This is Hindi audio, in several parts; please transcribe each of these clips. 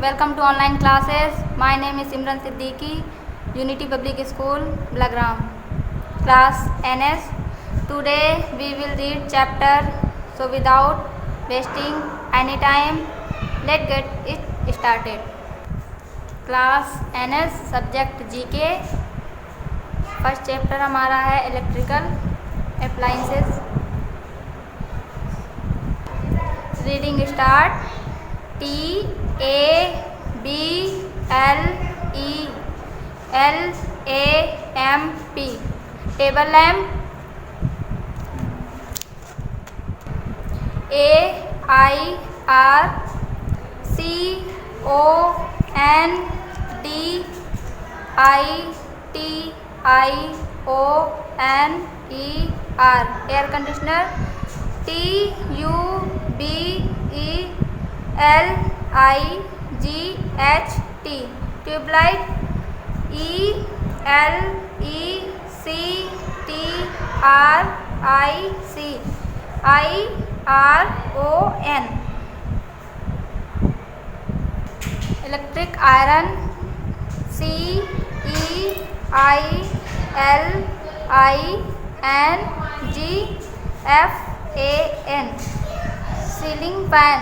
Welcome to online classes. My name is Simran, Unity Public School, Blagram, class NS. Today we will read chapter. So without wasting any time, let's get it started. Class NS, subject GK. First chapter हमारा है electrical appliances. Reading start. TABLELAMP table lamp. AIRCONDITIONER air conditioner. TUBELIGHT tubelight. ELECTRIC IRON electric iron. CEILINGFAN ceiling fan.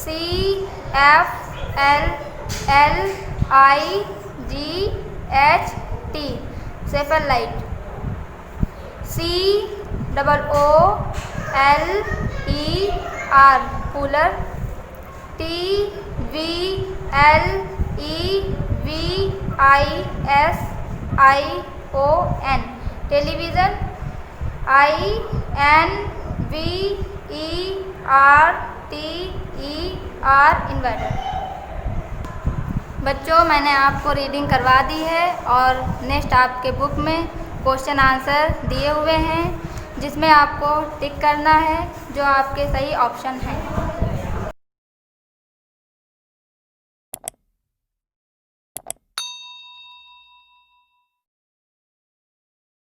CFLLIGHT CFL light. COOLER cooler. TVLEVISION television. INVERTER inverter. बच्चों, मैंने आपको रीडिंग करवा दी है और नेक्स्ट आपके बुक में क्वेश्चन आंसर दिए हुए हैं जिसमें आपको टिक करना है जो आपके सही ऑप्शन हैं.